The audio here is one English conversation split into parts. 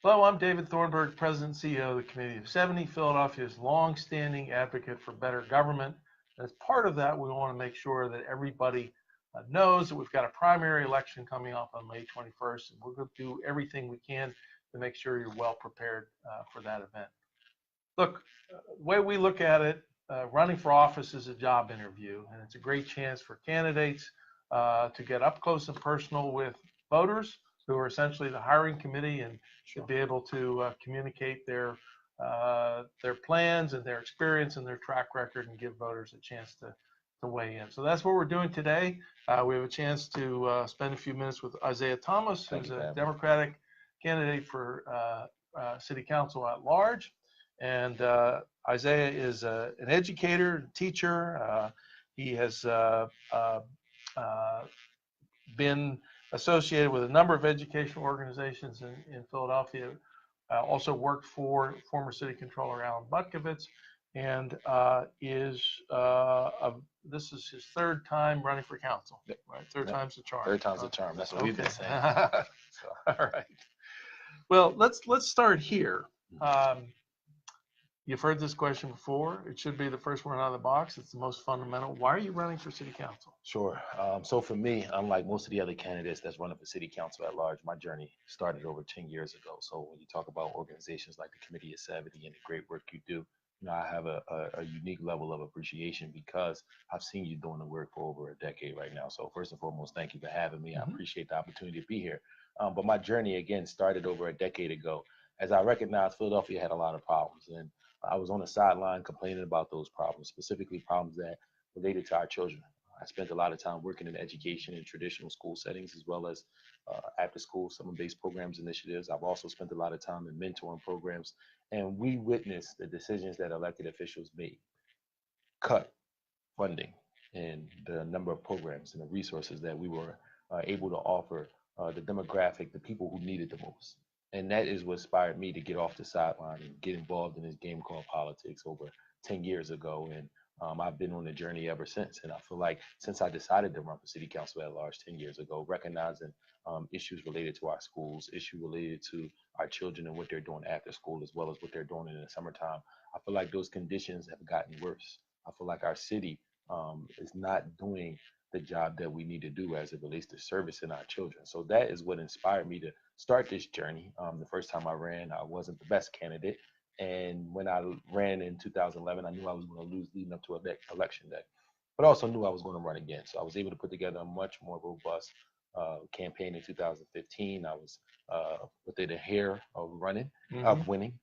Hello, I'm David Thornburg, President and CEO of the Committee of 70, Philadelphia's long-standing advocate for better government. And as part of that, we want to make sure that everybody knows that we've got a primary election coming up on May 21st, and we're going to do everything we can to make sure you're well prepared for that event. Look, the way we look at it, running for office is a job interview, and it's a great chance for candidates to get up close and personal with voters who are essentially the hiring committee, and to be able to communicate their plans and their experience and their track record and give voters a chance to weigh in. So that's what we're doing today. We have a chance to spend a few minutes with Isaiah Thomas, who's a Democratic candidate for City Council at large. And Isaiah is an educator, teacher. He has been associated with a number of educational organizations in Philadelphia. Also worked for former City Controller Alan Butkovitz, and this is his third time running for council. Right, third time's the charm. Third time's the charm. That's what we've been saying. So. All right. Well, let's start here. You've heard this question before. It should be the first one out of the box. It's the most fundamental. Why are you running for City Council? Sure. So for me, unlike most of the other candidates that's running for City Council at large, my journey started over 10 years ago. So when you talk about organizations like the Committee of 70 and the great work you do, I have a unique level of appreciation because I've seen you doing the work for over a decade right now. So first and foremost, thank you for having me. I appreciate the opportunity to be here. But my journey, again, started over a decade ago as I recognized Philadelphia had a lot of problems. And I was on the sideline complaining about those problems, specifically problems that related to our children. I spent a lot of time working in education in traditional school settings, as well as after school summer-based programs initiatives. I've also spent a lot of time in mentoring programs, and we witnessed the decisions that elected officials made, cut funding and the number of programs and the resources that we were able to offer the demographic, the people who needed the most. And that is what inspired me to get off the sideline and get involved in this game called politics over 10 years ago. And I've been on the journey ever since. And I feel like since I decided to run for City Council at large 10 years ago, recognizing issues related to our schools, issues related to our children and what they're doing after school, as well as what they're doing in the summertime, I feel like those conditions have gotten worse. I feel like our city is not doing the job that we need to do as it relates to servicing our children. So that is what inspired me to start this journey. The first time I ran, I wasn't the best candidate. And when I ran in 2011, I knew I was going to lose leading up to election day, but also knew I was going to run again. So I was able to put together a much more robust campaign in 2015. I was within a hair of winning.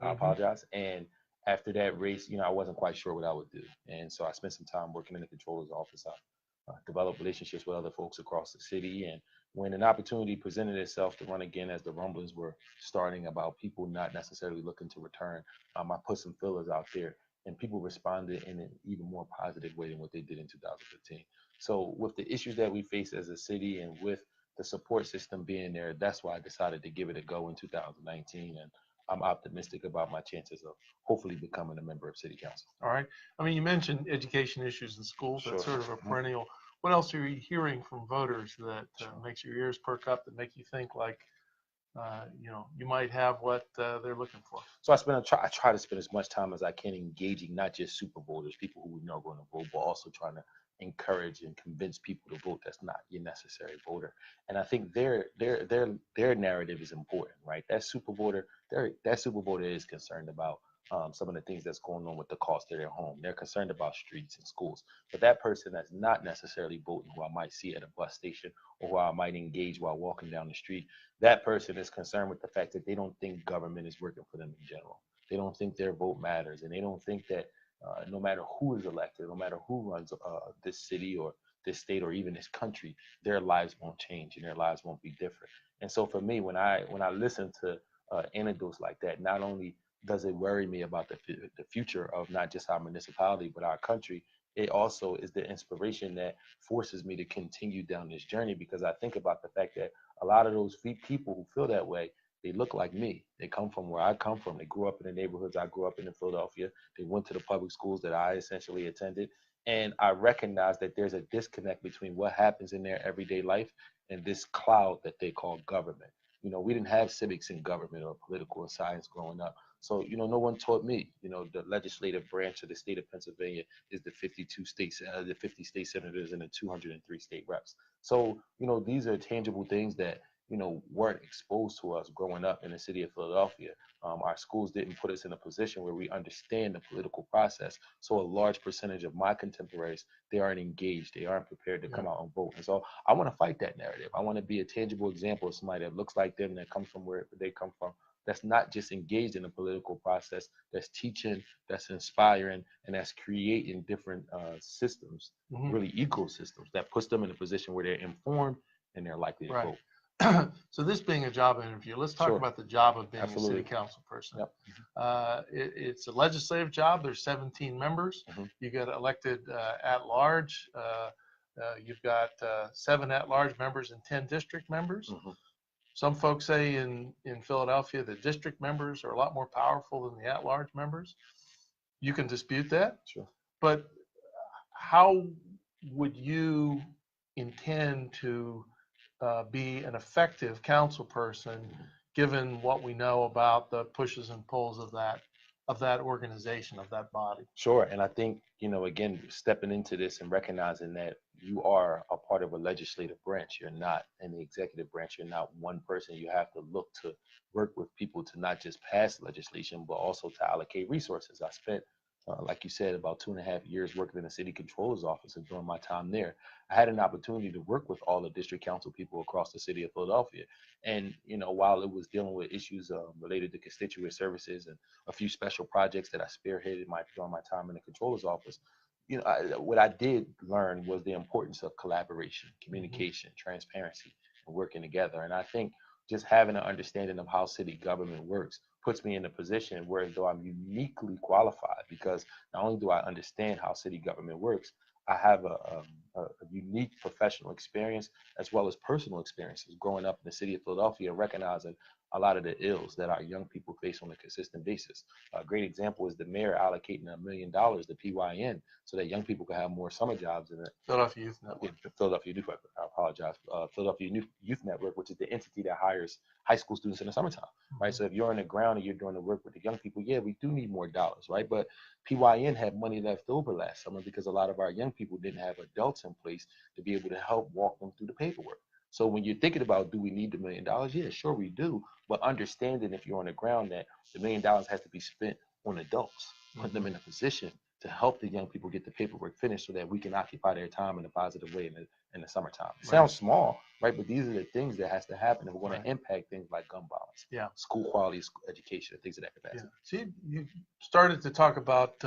I apologize. And after that race, I wasn't quite sure what I would do. And so I spent some time working in the controller's office. I developed relationships with other folks across the city. And when an opportunity presented itself to run again, as the rumblings were starting about people not necessarily looking to return, I put some fillers out there, and people responded in an even more positive way than what they did in 2015. So with the issues that we face as a city and with the support system being there, that's why I decided to give it a go in 2019. And I'm optimistic about my chances of hopefully becoming a member of City Council. All right. I mean, you mentioned education issues in schools. That's sort of a perennial. What else are you hearing from voters that makes your ears perk up, that make you think like, you might have what they're looking for? So I try to spend as much time as I can engaging not just super voters, people who we know are going to vote, but also trying to encourage and convince people to vote that's not your necessary voter. And I think their narrative is important, right? That super voter is concerned about some of the things that's going on with the cost of their home. They're concerned about streets and schools. But that person that's not necessarily voting, who I might see at a bus station or who I might engage while walking down the street, that person is concerned with the fact that they don't think government is working for them in general. They don't think their vote matters, and they don't think that no matter who is elected, no matter who runs this city or this state or even this country, their lives won't change and their lives won't be different. And so for me, when I listen to anecdotes like that, not only does it worry me about the future of not just our municipality, but our country, it also is the inspiration that forces me to continue down this journey, because I think about the fact that a lot of those people who feel that way, they look like me. They come from where I come from. They grew up in the neighborhoods I grew up in Philadelphia. They went to the public schools that I essentially attended. And I recognize that there's a disconnect between what happens in their everyday life and this cloud that they call government. we didn't have civics in government or political or science growing up. So, no one taught me. The legislative branch of the state of Pennsylvania is the 52 states, the 50 state senators and the 203 state reps. So, these are tangible things that, weren't exposed to us growing up in the city of Philadelphia. Our schools didn't put us in a position where we understand the political process. So a large percentage of my contemporaries, they aren't engaged. They aren't prepared to come out and vote. And so I want to fight that narrative. I want to be a tangible example of somebody that looks like them, that comes from where they come from, that's not just engaged in the political process, that's teaching, that's inspiring, and that's creating different systems, really ecosystems that puts them in a position where they're informed and they're likely to vote. So this being a job interview, let's talk about the job of being a city council person. It's a legislative job. There's 17 members. You get elected at large. You've got 7 at-large members and 10 district members. Some folks say in Philadelphia the district members are a lot more powerful than the at-large members. You can dispute that. But how would you intend to be an effective council person, given what we know about the pushes and pulls of that organization, of that body? Sure. And I think, again, stepping into this and recognizing that you are a part of a legislative branch. You're not in the executive branch. You're not one person. You have to look to work with people to not just pass legislation, but also to allocate resources. I spent, like you said, about 2.5 years working in the city controller's office, and during my time there, I had an opportunity to work with all the district council people across the city of Philadelphia. And, while it was dealing with issues related to constituent services and a few special projects that I spearheaded during my time in the controller's office, what I did learn was the importance of collaboration, communication, transparency, and working together. And I think just having an understanding of how city government works puts me in a position where, though I'm uniquely qualified, because not only do I understand how city government works, I have a unique professional experience as well as personal experiences growing up in the city of Philadelphia, recognizing a lot of the ills that our young people face on a consistent basis. A great example is the mayor allocating $1 million to PYN so that young people can have more summer jobs in the Philadelphia Youth Network. Philadelphia Youth Network. I apologize. Philadelphia Youth Network, which is the entity that hires high school students in the summertime, right? So if you're on the ground and you're doing the work with the young people, yeah, we do need more dollars, right? But PYN had money left over last summer because a lot of our young people didn't have adults in place to be able to help walk them through the paperwork. So when you're thinking about, do we need the $1 million? Yeah, sure we do. But understanding, if you're on the ground, that the $1 million has to be spent on adults, put them in a position to help the young people get the paperwork finished so that we can occupy their time in a positive way in the summertime. It sounds small, right? But these are the things that has to happen if we're going to impact things like gun violence, school quality, education, things of that capacity. So you started to talk about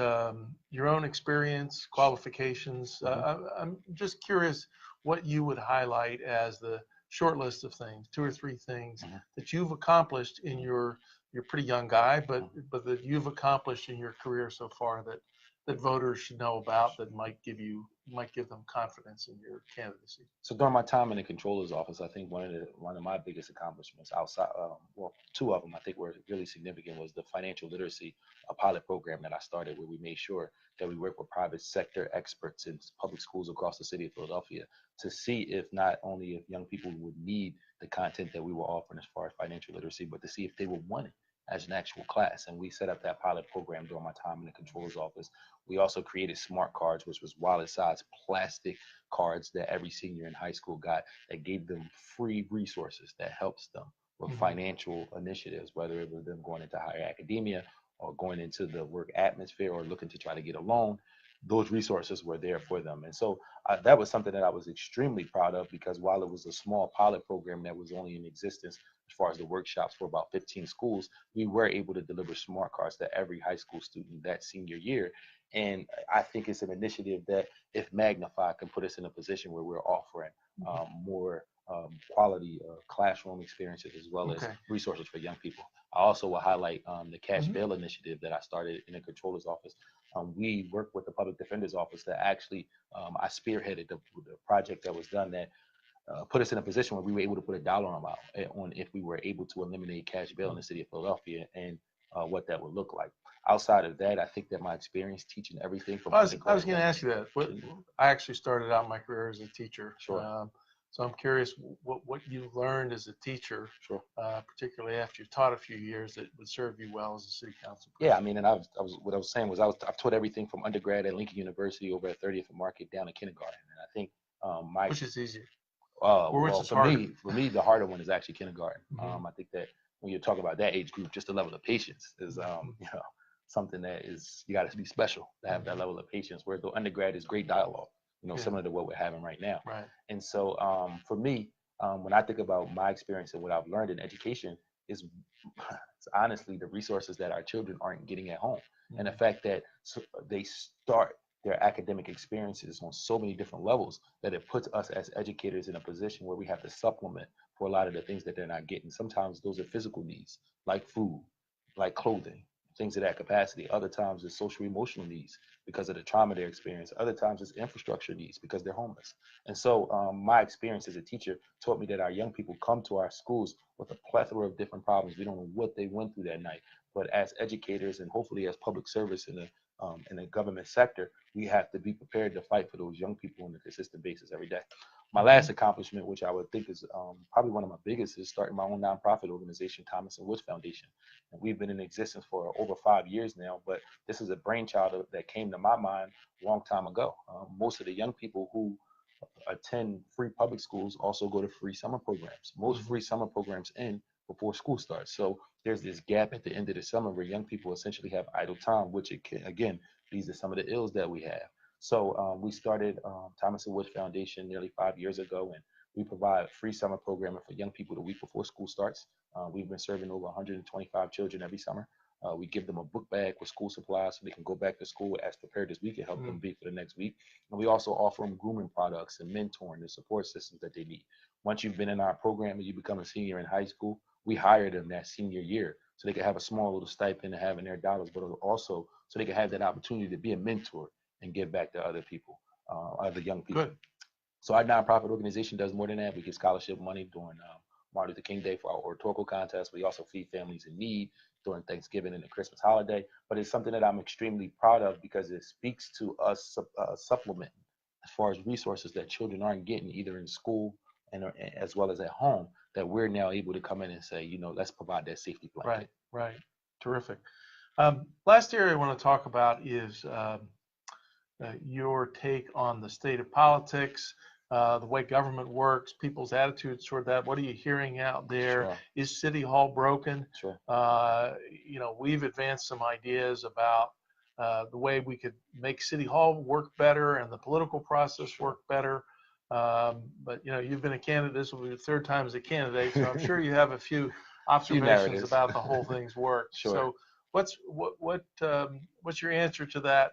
your own experience, qualifications. I'm just curious what you would highlight as the short list of things, 2 or 3 things that you've accomplished in you're a pretty young guy, but that you've accomplished in your career so far that voters should know about, that might give them confidence in your candidacy. So during my time in the controller's office, I think one of my biggest accomplishments outside, 2 of them I think were really significant, was the financial literacy pilot program that I started, where we made sure that we work with private sector experts in public schools across the city of Philadelphia to see if not only if young people would need the content that we were offering as far as financial literacy, but to see if they would want it as an actual class. And we set up that pilot program during my time in the controller's office. We also created smart cards, which was wallet-sized plastic cards that every senior in high school got, that gave them free resources that helps them with financial initiatives, whether it was them going into higher academia or going into the work atmosphere or looking to try to get a loan. Those resources were there for them. And so that was something that I was extremely proud of, because while it was a small pilot program that was only in existence as far as the workshops for about 15 schools, we were able to deliver smart cards to every high school student that senior year. And I think it's an initiative that, if magnified, can put us in a position where we're offering more quality classroom experiences as well as resources for young people. I also will highlight the cash bail initiative that I started in the controller's office. We worked with the public defender's office that actually, I spearheaded the project that was done that put us in a position where we were able to put a dollar amount on if we were able to eliminate cash bail in the city of Philadelphia, and what that would look like. Outside of that, I think that my experience teaching everything from— I was going to ask you that. I actually started out my career as a teacher. So I'm curious what you learned as a teacher, Sure. particularly after you taught a few years, that would serve you well as a city council Yeah, I president. mean, and what I was saying was I've taught everything from undergrad at Lincoln University over at 30th and Market down to kindergarten, and I think my Which is easier, or which well is harder? for me the harder one is actually kindergarten. Mhm. I think that when you talk about that age group, just the level of patience is Mhm. something that is you got to be special to have that Mhm. level of patience. Where the undergrad is great dialogue, Yeah, similar to what we're having right now. right. And so for me, when I think about my experience and what I've learned in education is it's honestly the resources that our children aren't getting at home, and the Mhm. fact that they start their academic experiences on so many different levels that it puts us as educators in a position where we have to supplement for a lot of the things that they're not getting. Sometimes those are physical needs like food, like clothing, things of that capacity. Other times it's social emotional needs because of the trauma they're experiencing. Other times it's infrastructure needs because they're homeless. And so my experience as a teacher taught me that our young people come to our schools with a plethora of different problems. We don't know what they went through that night, but as educators and hopefully as public service in the government sector, we have to be prepared to fight for those young people on a consistent basis every day. My last Mhm. accomplishment, which I would think is probably one of my biggest, is starting my own nonprofit organization, Thomas and Woods Foundation. And we've been in existence for over 5 years now, but this is a brainchild that came to my mind a long time ago. Most of the young people who attend free public schools also go to free summer programs. Most Mhm. free summer programs end before school starts. So there's this gap at the end of the summer where young people essentially have idle time, which it can, again, leads to some of the ills that we have. So we started Thomas and Woods Foundation nearly 5 years ago, and we provide free summer programming for young people the week before school starts. We've been serving over 125 children every summer. We give them a book bag with school supplies so they can go back to school as prepared as we can help them Mhm. be for the next week. And we also offer them grooming products and mentoring and support systems that they need. Once you've been in our program and you become a senior in high school, we hire them that senior year so they can have a small little stipend and having their dollars, but also so they can have that opportunity to be a mentor and give back to other people, other young people. Good. So our nonprofit organization does more than that. We give scholarship money during Martin Luther King Day for our oratorical contest. We also feed families in need during Thanksgiving and the Christmas holiday. But it's something that I'm extremely proud of because it speaks to us supplementing as far as resources that children aren't getting either in school and as well as at home. That we're now able to come in and say, let's provide that safety blanket. Right. Right. Terrific. Last area I want to talk about is your take on the state of politics, the way government works, people's attitudes toward that. What are you hearing out there? Sure, Is City Hall broken? sure. We've advanced some ideas about the way we could make City Hall work better and the political process work better. But you've been a candidate. This will be the third time as a candidate, so I'm sure you have a few Few observations narratives. about the whole thing's work. Sure. So what's your answer to that?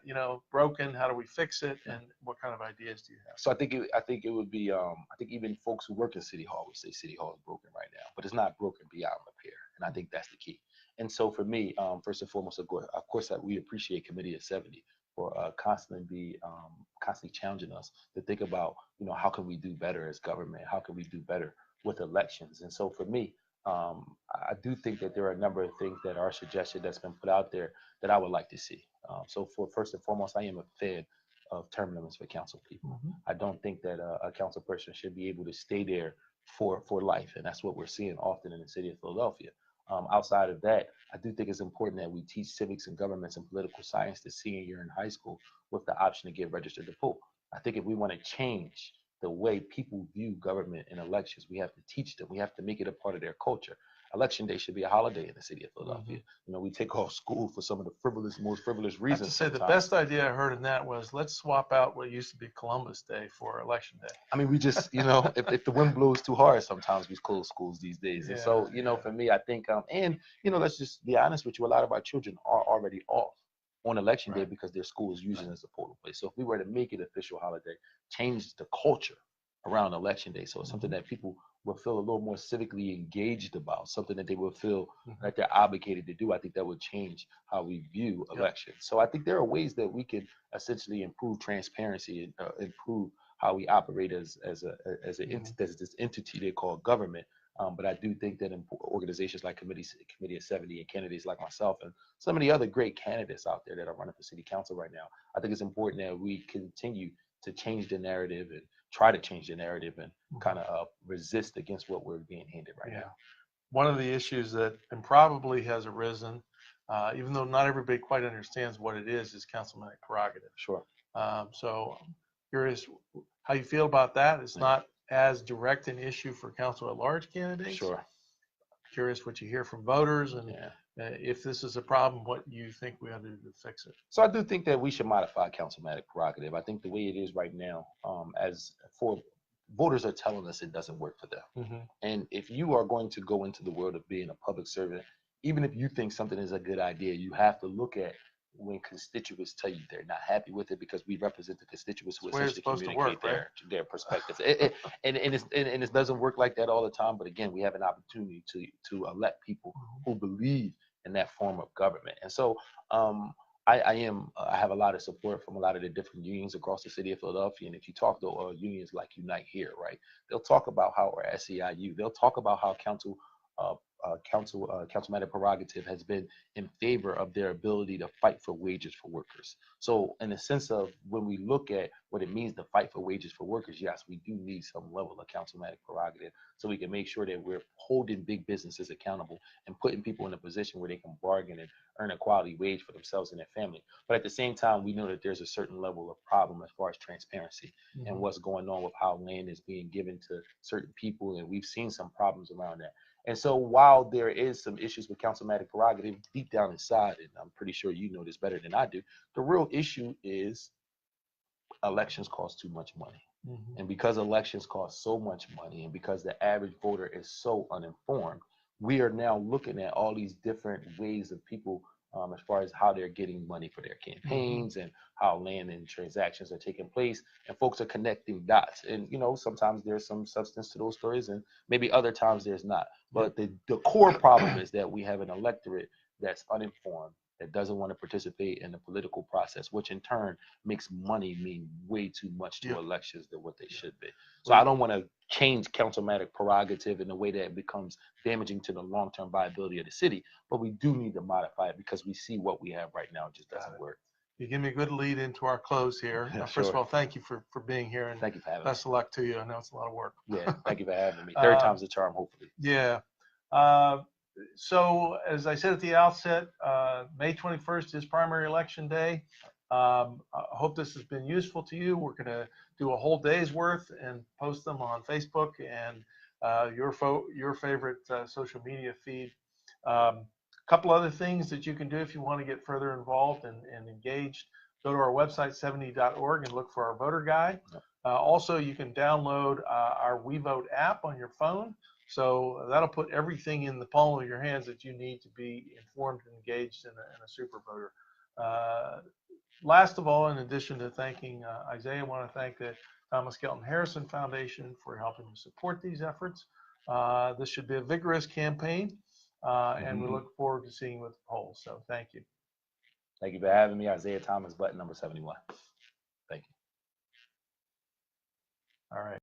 Broken. How do we fix it? And what kind of ideas do you have? So I think it would be I think even folks who work in City Hall would say City Hall is broken right now, but it's not broken beyond repair, and I think that's the key. And so for me, first and foremost, of course, we appreciate Committee of 70 for constantly challenging us to think about how can we do better as government, how can we do better with elections. And so for me, I do think that there are a number of things that are suggested that's been put out there that I would like to see. So for first and foremost, I am a fan of term limits for council people. Mm-hmm. I don't think that a council person should be able to stay there for life, and that's what we're seeing often in the city of Philadelphia. Outside of that, I do think it's important that we teach civics and governments and political science the senior year in high school with the option to get registered to vote. I think if we want to change the way people view government and elections, we have to teach them. We have to make it a part of their culture. Election day should be a holiday in the city of Mm-hmm. Philadelphia. We take off school for some of the most frivolous I have to reasons say the sometimes. best idea I heard in that was let's swap out what used to be Columbus Day for Election Day. I mean, we just, if the wind blows too hard, sometimes we close schools these days. And Yeah, so, yeah. for me, I think, let's just be honest with you, a lot of our children are already off on election day Right. because their school is using it as a polling place. So if we were to make it an official holiday, change the culture around election day. So it's something Mm-hmm. that people will feel a little more civically engaged about, something that they will feel Mm-hmm. like they're obligated to do. I think that would change how we view Yep. elections. So I think there are ways that we can essentially improve transparency and improve how we operate Mm-hmm. as this entity they call government. But I do think that organizations like Committee of 70 and candidates like myself and some of the other great candidates out there that are running for city council right now, I think it's important that we continue to change the narrative and try to change the narrative and kind of resist against what we're being handed right now. One of the issues that and probably has arisen, even though not everybody quite understands what it is councilmanic prerogative. Sure. So I'm curious how you feel about that. It's not as direct an issue for council at large candidates. Sure. Curious what you hear from voters and if this is a problem, what you think we ought to do to fix it. So I do think that we should modify councilmanic prerogative. I think the way it is right now, as for voters are telling us it doesn't work for them. And if you are going to go into the world of being a public servant, even if you think something is a good idea, you have to look at when constituents tell you they're not happy with it, because we represent the constituents who essentially communicate their perspectives. And it doesn't work like that all the time. But again, we have an opportunity to elect people who believe in that form of government. And so I have a lot of support from a lot of the different unions across the city of Philadelphia. And if you talk to unions like Unite Here, right, they'll talk about how, or SEIU, they'll talk about how councilmanic prerogative has been in favor of their ability to fight for wages for workers. So in the sense of when we look at what it means to fight for wages for workers, yes, we do need some level of councilmanic prerogative so we can make sure that we're holding big businesses accountable and putting people in a position where they can bargain and earn a quality wage for themselves and their family. But at the same time, we know that there's a certain level of problem as far as transparency and what's going on with how land is being given to certain people. And we've seen some problems around that. And so while there is some issues with councilmanic prerogative, deep down inside, and I'm pretty sure you know this better than I do, the real issue is elections cost too much money. And because elections cost so much money, and because the average voter is so uninformed, we are now looking at all these different ways of people as far as how they're getting money for their campaigns and how land and transactions are taking place, and folks are connecting dots. And sometimes there's some substance to those stories, and maybe other times there's not. But the core problem is that we have an electorate that's uninformed, that doesn't want to participate in the political process, which in turn makes money mean way too much to elections than what they should be. So I don't want to change councilmanic prerogative in a way that it becomes damaging to the long-term viability of the city, but we do need to modify it because we see what we have right now just doesn't work. You give me a good lead into our close here. First of all, thank you for being here, and thank you for having me. Best of luck to you. I know it's a lot of work. Yeah, thank you for having me. Third time's the charm, hopefully. Yeah. So as I said at the outset, May 21st is primary election day. I hope this has been useful to you. We're going to do a whole day's worth and post them on Facebook and your favorite social media feed. A couple other things that you can do if you want to get further involved and engaged. Go to our website, c70.org, and look for our voter guide. Also, you can download our We Vote app on your phone. So that'll put everything in the palm of your hands that you need to be informed and engaged in a super voter. Last of all, in addition to thanking Isaiah, I want to thank the Thomas Kelton Harrison Foundation for helping to support these efforts. This should be a vigorous campaign, and we look forward to seeing you at the polls. So thank you. Thank you for having me. Isaiah Thomas, button number 71. Thank you. All right.